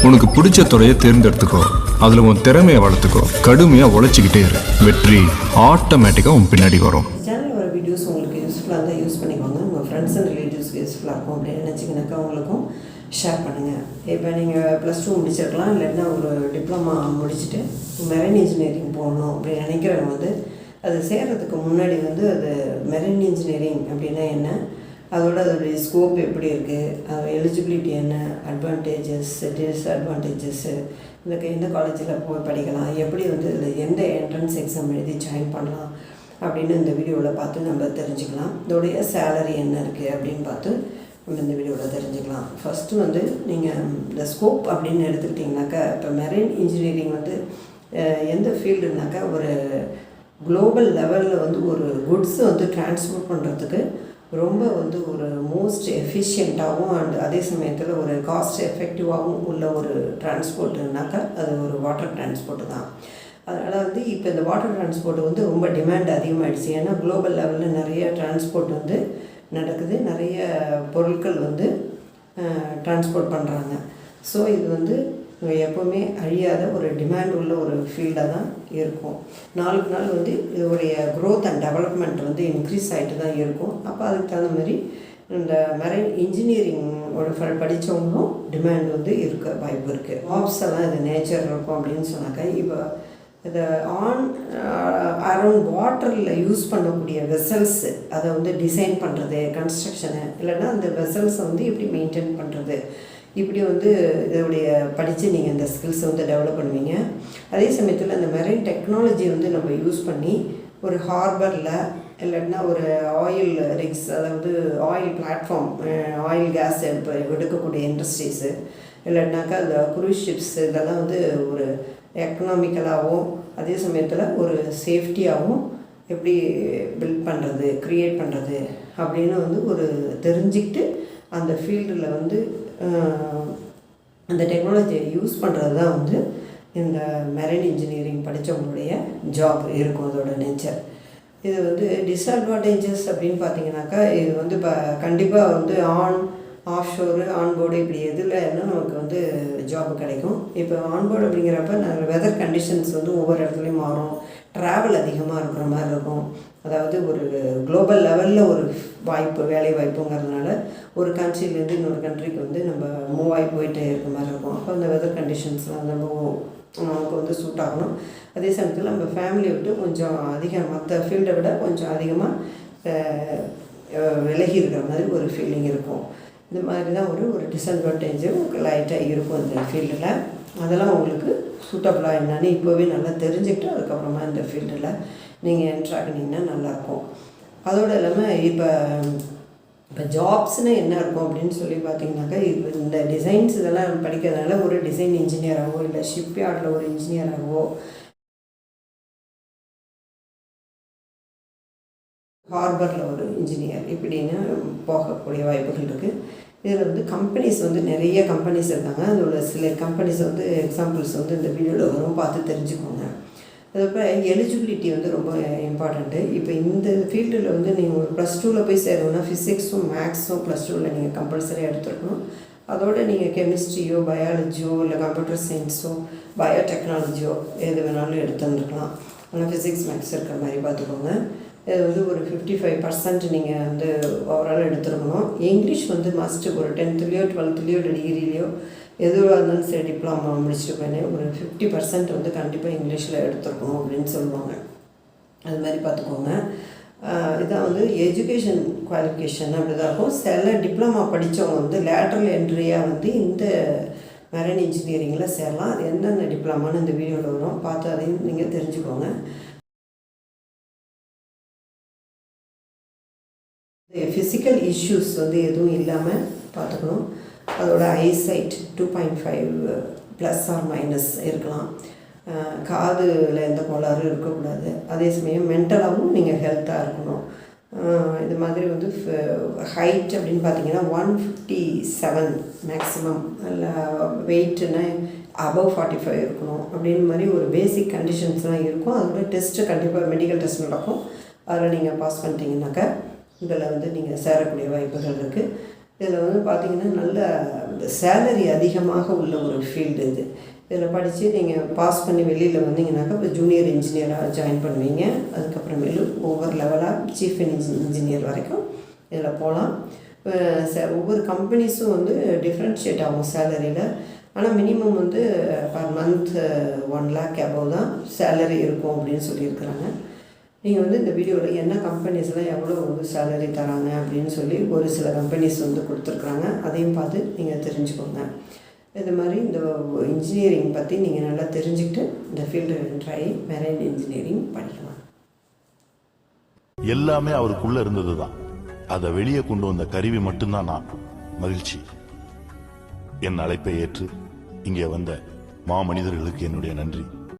உனக்கு பிடிச்ச துறையை தேர்ந்தெடுத்துக்கோ, அதில் உன் திறமையை வளர்த்துக்கோ, கடுமையாக உழைச்சிக்கிட்டே இரு. வெற்றி ஆட்டோமேட்டிக்காக உன் பின்னாடி வரும். சேனலில் வர வீடியோஸ் உங்களுக்கு யூஸ்ஃபுல்லாக இருந்தால் யூஸ் பண்ணிக்கோங்க. உங்கள் ஃப்ரெண்ட்ஸ் அண்ட் ரிலேட்டிவ்ஸ்க்கு யூஸ்ஃபுல்லாக இருக்கும் அப்படின்னு நினச்சிங்கனாக்கா உங்களுக்கும் ஷேர் பண்ணுங்கள். இப்போ நீங்கள் +2 முடிச்சிருக்கலாம், இல்லைன்னா ஒரு டிப்ளமா முடிச்சுட்டு மெரைன் இன்ஜினியரிங் போகணும் அப்படின்னு நினைக்கிறவங்க வந்து அது சேர்கிறதுக்கு முன்னாடி வந்து அது மெரைன் இன்ஜினியரிங் அப்படின்னா என்ன, அதோடைய ஸ்கோப் எப்படி இருக்குது, அது எலிஜிபிலிட்டி என்ன, அட்வான்டேஜஸ் டிஸ்அட்வான்டேஜஸ்ஸு, எந்த காலேஜில் போய் படிக்கலாம், எப்படி வந்து இதில் எந்த என்ட்ரன்ஸ் எக்ஸாம் எழுதி ஜாயின் பண்ணலாம் அப்படின்னு இந்த வீடியோவில் பார்த்து நம்ம தெரிஞ்சுக்கலாம். இதோடைய சேலரி என்ன இருக்குது அப்படின்னு பார்த்து நம்ம இந்த வீடியோவில் தெரிஞ்சுக்கலாம். ஃபஸ்ட்டு வந்து நீங்கள் இந்த ஸ்கோப் அப்படின்னு எடுத்துக்கிட்டிங்கனாக்கா, இப்போ மெரைன் இன்ஜினியரிங் வந்து எந்த ஃபீல்டுனாக்கா ஒரு குளோபல் லெவலில் வந்து ஒரு குட்ஸை வந்து டிரான்ஸ்போர்ட் பண்ணுறதுக்கு ரொம்ப வந்து ஒரு மோஸ்ட் எஃபிஷியண்ட்டாகவும் அண்ட் அதே சமயத்தில் ஒரு காஸ்ட் எஃபெக்டிவாகவும் உள்ள ஒரு டிரான்ஸ்போர்ட்டுனாக்கா அது ஒரு வாட்டர் டிரான்ஸ்போர்ட்டு தான். அதனால் வந்து இப்போ இந்த வாட்டர் டிரான்ஸ்போர்ட் வந்து ரொம்ப டிமாண்ட் அதிகமாகிடுச்சு. ஏன்னா குளோபல் லெவலில் நிறைய டிரான்ஸ்போர்ட் வந்து நடக்குது, நிறைய பொருட்கள் வந்து டிரான்ஸ்போர்ட் பண்ணுறாங்க. ஸோ இது வந்து எப்போவுமே அழியாத ஒரு டிமாண்ட் உள்ள ஒரு ஃபீல்டாக தான் இருக்கும். நாளுக்கு நாள் வந்து இதோடைய க்ரோத் அண்ட் டெவலப்மெண்ட் வந்து இன்க்ரீஸ் ஆகிட்டு தான் இருக்கும். அப்போ அதுக்கு தகுந்த மாதிரி இந்த மெரைன் இன்ஜினியரிங்கோட படித்தவங்களும் டிமாண்ட் வந்து இருக்க வாய்ப்பு இருக்குது. ஜாப்ஸ் எல்லாம் இது நேச்சர் இருக்கும் அப்படின்னு சொன்னாக்கா, இப்போ இதை அரௌண்ட் வாட்டரில் யூஸ் பண்ணக்கூடிய வெசல்ஸு அதை வந்து டிசைன் பண்ணுறது, கன்ஸ்ட்ரக்ஷனு, இல்லைன்னா அந்த வெசல்ஸை வந்து எப்படி மெயின்டைன் பண்ணுறது, இப்படி வந்து இதோடைய படித்து நீங்கள் இந்த ஸ்கில்ஸை வந்து டெவலப் பண்ணுவீங்க. அதே சமயத்தில் அந்த மெரைன் டெக்னாலஜி வந்து நம்ம யூஸ் பண்ணி ஒரு ஹார்பரில் இல்லைன்னா ஒரு ஆயில் ரிக்ஸ், அதாவது ஆயில் பிளாட்ஃபார்ம், ஆயில் கேஸ் எடுக்கக்கூடிய இண்டஸ்ட்ரீஸு, இல்லைன்னாக்கா அந்த க்ரூஸ் ஷிப்ஸ், இதெல்லாம் வந்து ஒரு எக்கனாமிக்கலாகவும் அதே சமயத்தில் ஒரு சேஃப்டியாகவும் எப்படி பில்ட் பண்ணுறது, க்ரியேட் பண்ணுறது அப்படின்னு வந்து ஒரு தெரிஞ்சுக்கிட்டு அந்த ஃபீல்டில் வந்து அந்த டெக்னாலஜியை யூஸ் பண்ணுறது தான் வந்து இந்த மெரைன் இன்ஜினியரிங் படித்தவங்களுடைய ஜாப் இருக்கும், அதோட நேச்சர். இது வந்து டிஸ்அட்வான்டேஜஸ் அப்படின்னு பார்த்தீங்கன்னாக்கா, இது வந்து இப்போ கண்டிப்பாக வந்து ஆஃப்ஷோரு ஆன்போர்டு இப்படி எதில் என்ன நமக்கு வந்து ஜாப் கிடைக்கும். இப்போ ஆன்போர்டு அப்படிங்கிறப்ப வெதர் கண்டிஷன்ஸ் வந்து ஒவ்வொரு இடத்துலையும் மாறும், ட்ராவல் அதிகமாக இருக்கிற மாதிரி இருக்கும். அதாவது ஒரு குளோபல் லெவலில் ஒரு வாய்ப்பு, வேலை வாய்ப்புங்கிறதுனால ஒரு கண்ட்ரிலேருந்து இன்னொரு கண்ட்ரிக்கு வந்து நம்ம மூவ் ஆகி போயிட்டே இருக்க மாதிரி இருக்கும். அப்போ அந்த வெதர் கண்டிஷன்ஸ்லாம் நமக்கு வந்து சூட் ஆகணும். அதே சமயத்தில் நம்ம ஃபேமிலியை விட்டு கொஞ்சம் அதிகம் மற்ற ஃபீல்டை விட கொஞ்சம் அதிகமாக விலகி இருக்கிற மாதிரி ஒரு ஃபீலிங் இருக்கும். இந்த மாதிரி தான் ஒரு டிஸ்அட்வான்டேஜும் லைட்டாக இருக்கும் இந்த ஃபீல்டில். அதெல்லாம் உங்களுக்கு சூட்டபுளாக என்னன்னு இப்போவே நல்லா தெரிஞ்சுக்கிட்டு அதுக்கப்புறமா இந்த ஃபீல்டில் நீங்கள் என்ட்ராகினீங்கன்னா நல்லாயிருக்கும். அதோடு இல்லாமல் இப்போ ஜாப்ஸ்னால் என்ன இருக்கும் அப்படின்னு சொல்லி பார்த்தீங்கன்னாக்கா, இப்போ இந்த டிசைன்ஸ் இதெல்லாம் படிக்கிறதுனால ஒரு டிசைன் இன்ஜினியராகவோ இல்லை ஷிப்யார்டில் ஒரு இன்ஜினியராகவோ, ஹார்பரில் ஒரு இன்ஜினியர் இப்படின்னு போகக்கூடிய வாய்ப்புகள் இருக்குது. இதில் வந்து கம்பெனிஸ் வந்து நிறைய கம்பெனிஸ் இருக்காங்க. அதோட சில கம்பெனிஸ் வந்து எக்ஸாம்பிள்ஸ் வந்து இந்த வீடியோவில் வரும், பார்த்து தெரிஞ்சுக்கோங்க. அதுக்கப்புறம் எலிஜிபிலிட்டி வந்து ரொம்ப இம்பார்ட்டண்ட்டு. இப்போ இந்த ஃபீல்டில் வந்து நீங்கள் ஒரு +2 போய் சேரணும்னா ஃபிசிக்ஸும் மேக்ஸும் +2 நீங்கள் கம்பல்சரியாக எடுத்துருக்கணும். அதோடு நீங்கள் கெமிஸ்ட்ரியோ பயாலஜியோ இல்லை கம்ப்யூட்டர் சயின்ஸோ பயோடெக்னாலஜியோ எது வேணாலும் எடுத்துருக்கலாம். ஆனால் ஃபிசிக்ஸ் மேக்ஸ் இருக்கிற மாதிரி பார்த்துக்கோங்க. இது வந்து ஒரு 55% நீங்கள் வந்து ஓவரால் எடுத்துருக்கணும். இங்கிலீஷ் வந்து மஸ்ட்டு ஒரு 10th 12th டிகிரிலையோ எதுவாக இருந்தாலும் சரி, டிப்ளமா முடிச்சுட்டு போயினே ஒரு 50% வந்து கண்டிப்பாக இங்கிலீஷில் எடுத்துருக்கணும் அப்படின்னு சொல்லுவாங்க. அது மாதிரி பார்த்துக்கோங்க. இதான் வந்து எஜுகேஷன் குவாலிஃபிகேஷன் அப்படி தான் இருக்கும். சில டிப்ளமா படித்தவங்க வந்து லேட்ரல் என்ட்ரியாக வந்து இந்த மெரைன் இன்ஜினியரிங்கில் சேரலாம். அது என்னென்ன டிப்ளமான்னு இந்த வீடியோவில் வரும், பார்த்து அதையும் நீங்கள் தெரிஞ்சுக்கோங்க. ஃபிசிக்கல் இஷ்யூஸ் வந்து எதுவும் இல்லாமல் பார்த்துக்கணும். அதோட ஐசைட் 2.5 +or- இருக்கலாம். காதில் எந்த கோளாறும் இருக்கக்கூடாது. அதே சமயம் மென்டலாகவும் நீங்கள் ஹெல்த்தாக இருக்கணும். இது மாதிரி வந்து ஹைட் அப்படின்னு பார்த்தீங்கன்னா 157 மேக்ஸிமம், இல்லை வெயிட்னா above 45 இருக்கணும் அப்படின்னு மாதிரி ஒரு பேசிக் கண்டிஷன்ஸ்லாம் இருக்கும். அதோட டெஸ்ட்டு கண்டிப்பாக மெடிக்கல் டெஸ்ட் நடக்கும். அதில் நீங்கள் பாஸ் பண்ணிட்டீங்கன்னாக்கா இதில் வந்து நீங்கள் சேரக்கூடிய வாய்ப்புகள் இருக்குது. இதில் வந்து பார்த்திங்கன்னா நல்ல சேலரி அதிகமாக உள்ள ஒரு ஃபீல்டு இது. இதில் படித்து நீங்கள் பாஸ் பண்ணி வெளியில் வந்தீங்கன்னாக்கா இப்போ ஜூனியர் இன்ஜினியராக ஜாயின் பண்ணுவீங்க. அதுக்கப்புறமேலு ஒவ்வொரு லெவலாக சீஃப் இன்ஜினியர் வரைக்கும் இதில் போகலாம். ஒவ்வொரு கம்பெனிஸும் வந்து டிஃப்ரென்ஷியேட் ஆகும் சேலரியில். ஆனால் மினிமம் வந்து பர் மந்த் 1 lakh above தான் சேலரி இருக்கும் அப்படின்னு சொல்லியிருக்கிறாங்க. நீங்கள் வந்து இந்த வீடியோவில் என்ன கம்பெனிஸ்லாம் எவ்வளோ வந்து சேலரி தராங்க அப்படின்னு சொல்லி ஒரு சில கம்பெனிஸ் வந்து கொடுத்துருக்குறாங்க. அதையும் பார்த்து நீங்கள் தெரிஞ்சுக்கோங்க. இது மாதிரி இந்த இன்ஜினியரிங் பற்றி நீங்கள் நல்லா தெரிஞ்சுக்கிட்டு இந்த ஃபீல்டு ட்ரை மெரைன் இன்ஜினியரிங் படிக்கலாம். எல்லாமே அவருக்குள்ள இருந்ததுதான். அதை வெளியே கொண்டு வந்த கருவி மட்டும்தான் நான். மகிழ்ச்சி. என் அழைப்பை ஏற்று இங்கே வந்த மாமனிதர்களுக்கு என்னுடைய நன்றி.